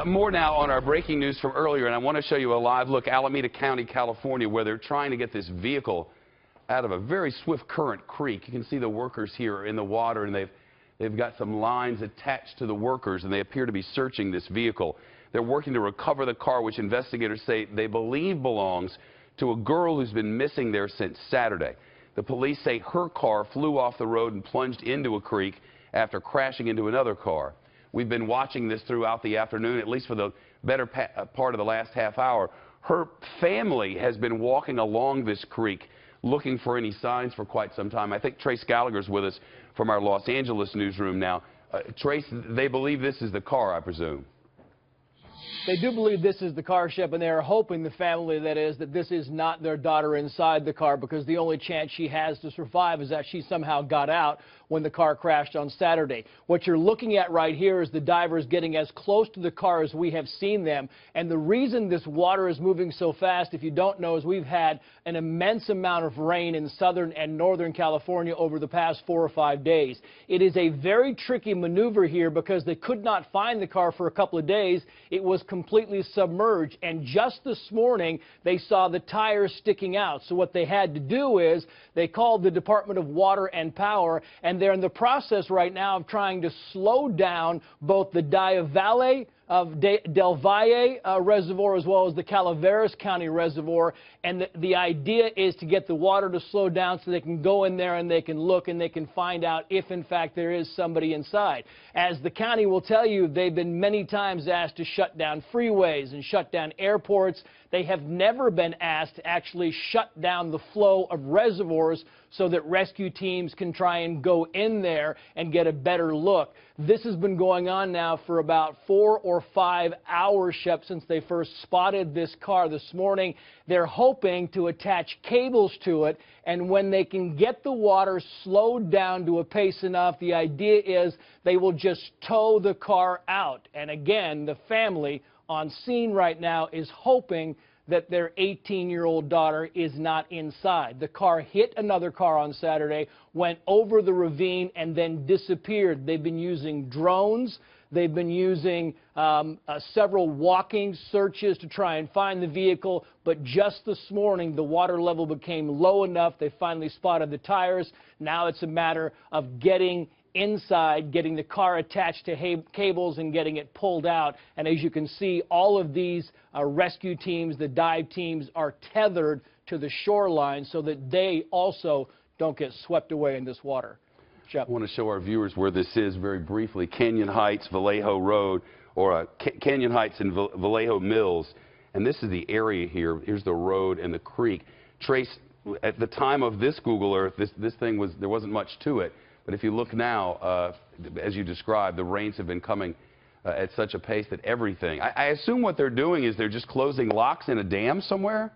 More now on our breaking news from earlier, and I want to show you a live look, Alameda County, California, where they're trying to get this vehicle out of a very swift current creek. You can see the workers here in the water, and they've got some lines attached to the workers, and they appear to be searching this vehicle. They're working to recover the car, which investigators say they believe belongs to a girl who's been missing there since Saturday. The police say her car flew off the road and plunged into a creek after crashing into another car. We've been watching this throughout the afternoon, at least for the better part of the last half hour. Her family has been walking along this creek looking for any signs for quite some time. I think Trace Gallagher's with us from our Los Angeles newsroom now. Trace, they believe this is the car, I presume. They do believe this is the car, Shep, and they are hoping, the family that is, that this is not their daughter inside the car, because the only chance she has to survive is that she somehow got out when the car crashed on Saturday. What you're looking at right here is the divers getting as close to the car as we have seen them. And the reason this water is moving so fast, if you don't know, is we've had an immense amount of rain in southern and northern California over the past 4 or 5 days. It is a very tricky maneuver here because they could not find the car for a couple of days. It was completely submerged, and just this morning they saw the tires sticking out. So what they had to do is they called the Department of Water and Power, and they're in the process right now of trying to slow down both the Del Valle reservoir as well as the Calaveras County reservoir, and the idea is to get the water to slow down so they can go in there and they can look and they can find out if in fact there is somebody inside. As the county will tell you, they've been many times asked to shut down freeways and shut down airports. They have never been asked to actually shut down the flow of reservoirs so that rescue teams can try and go in there and get a better look. This has been going on now for about 4 or 5 hours, Shep, since they first spotted this car this morning. They're hoping to attach cables to it, and when they can get the water slowed down to a pace enough, the idea is they will just tow the car out. And again, the family on scene right now is hoping that their 18-year-old daughter is not inside. The car hit another car on Saturday, went over the ravine, and then disappeared. They've been using drones. They've been using several walking searches to try and find the vehicle, but just this morning the water level became low enough. They finally spotted the tires. Now it's a matter of getting inside, getting the car attached to cables and getting it pulled out. And as you can see, all of these rescue teams, the dive teams, are tethered to the shoreline so that they also don't get swept away in this water. Shep. I want to show our viewers where this is very briefly. Canyon Heights, Vallejo Road, or Canyon Heights and Vallejo Mills. And this is the area here. Here's the road and the creek. Trace, at the time of this Google Earth, this thing was, there wasn't much to it. But if you look now, as you described, the rains have been coming at such a pace that everything. I assume what they're doing is they're just closing locks in a dam somewhere?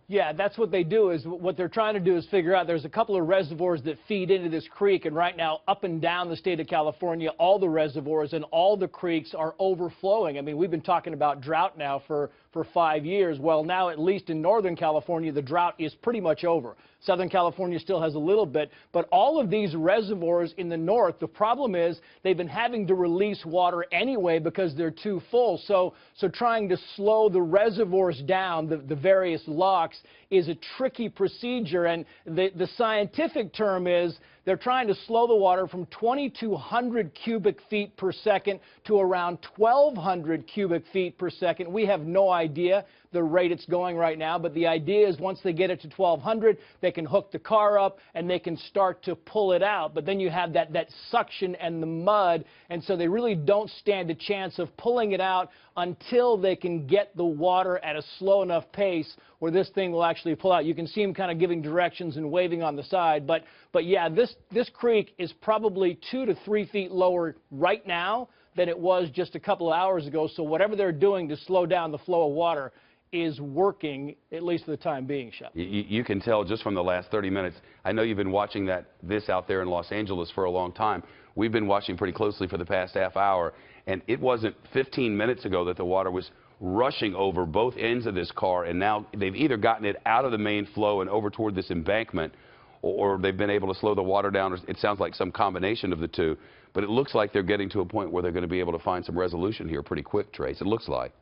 Yeah, that's what they do. Is what they're trying to do is figure out, there's a couple of reservoirs that feed into this creek, and right now up and down the state of California, all the reservoirs and all the creeks are overflowing. I mean, we've been talking about drought now for 5 years. Well, now at least in Northern California, the drought is pretty much over. Southern California still has a little bit, but all of these reservoirs in the north, the problem is they've been having to release water anyway because they're too full. So trying to slow the reservoirs down, the various locks, is a tricky procedure. And the scientific term is they're trying to slow the water from 2,200 cubic feet per second to around 1,200 cubic feet per second. We have no idea the rate it's going right now, but the idea is once they get it to 1,200, they can hook the car up and they can start to pull it out. But then you have that suction and the mud, and so they really don't stand a chance of pulling it out until they can get the water at a slow enough pace where this thing will actually pull out. You can see him kind of giving directions and waving on the side, but yeah, this creek is probably 2 to 3 feet lower right now than it was just a couple of hours ago. So whatever they're doing to slow down the flow of water is working, at least for the time being, Shep. You can tell just from the last 30 minutes. I know you've been watching this out there in Los Angeles for a long time. We've been watching pretty closely for the past half hour, and it wasn't 15 minutes ago that the water was rushing over both ends of this car, and now they've either gotten it out of the main flow and over toward this embankment, or they've been able to slow the water down. It sounds like some combination of the two. But it looks like they're getting to a point where they're going to be able to find some resolution here pretty quick, Trace. It looks like.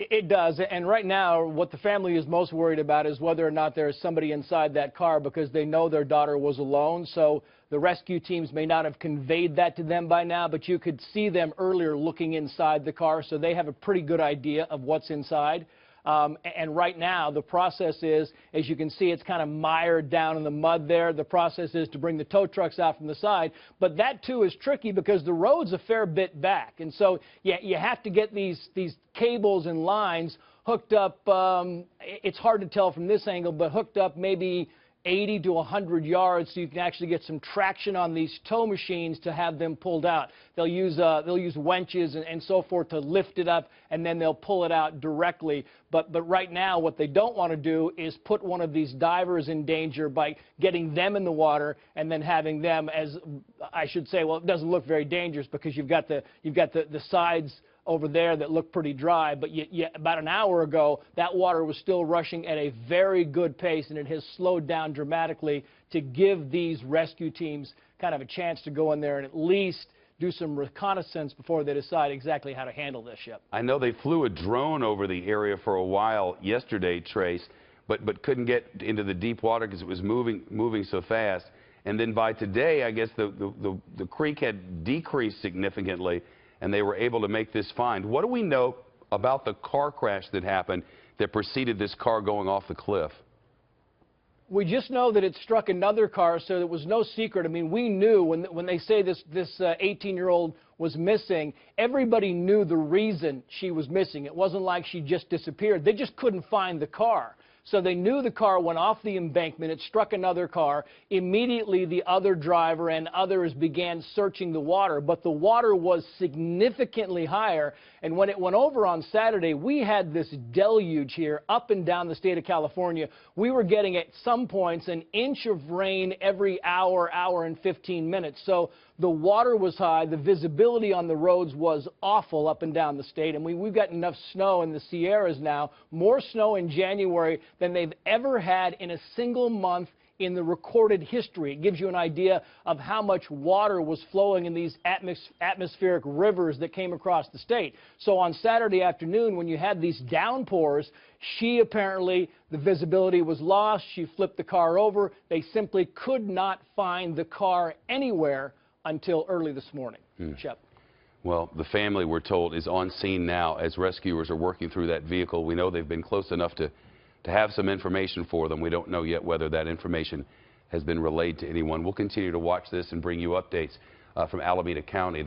It does, and right now what the family is most worried about is whether or not there is somebody inside that car, because they know their daughter was alone. So the rescue teams may not have conveyed that to them by now, but you could see them earlier looking inside the car, so they have a pretty good idea of what's inside. And right now, the process is, as you can see, it's kind of mired down in the mud there. The process is to bring the tow trucks out from the side. But that, too, is tricky because the road's a fair bit back. And so you have to get these cables and lines hooked up. It's hard to tell from this angle, but hooked up maybe 80 to 100 yards, so you can actually get some traction on these tow machines to have them pulled out. They'll use winches and so forth to lift it up, and then they'll pull it out directly. But right now, what they don't want to do is put one of these divers in danger by getting them in the water and then having them, as I should say, well, it doesn't look very dangerous because you've got the sides over there that look pretty dry, but about an hour ago, that water was still rushing at a very good pace, and it has slowed down dramatically to give these rescue teams kind of a chance to go in there and at least do some reconnaissance before they decide exactly how to handle this ship. I know they flew a drone over the area for a while yesterday, Trace, but couldn't get into the deep water because it was moving so fast. And then by today, I guess the creek had decreased significantly, and they were able to make this find. What do we know about the car crash that happened that preceded this car going off the cliff? We just know that it struck another car, so it was no secret. I mean, we knew when they say this 18-year-old was missing, everybody knew the reason she was missing. It wasn't like she just disappeared. They just couldn't find the car. So they knew the car went off the embankment. It struck another car. Immediately, the other driver and others began searching the water. But the water was significantly higher. And when it went over on Saturday, we had this deluge here up and down the state of California. We were getting at some points an inch of rain every hour and 15 minutes. So the water was high. The visibility on the roads was awful up and down the state. And we've got enough snow in the Sierras now, more snow in January than they've ever had in a single month in the recorded history. It gives you an idea of how much water was flowing in these atmospheric rivers that came across the state. So on Saturday afternoon, when you had these downpours, the visibility was lost. She flipped the car over. They simply could not find the car anywhere until early this morning. Shep. Well, the family, we're told, is on scene now as rescuers are working through that vehicle. We know they've been close enough to have some information for them. We don't know yet whether that information has been relayed to anyone. We'll continue to watch this and bring you updates from Alameda County.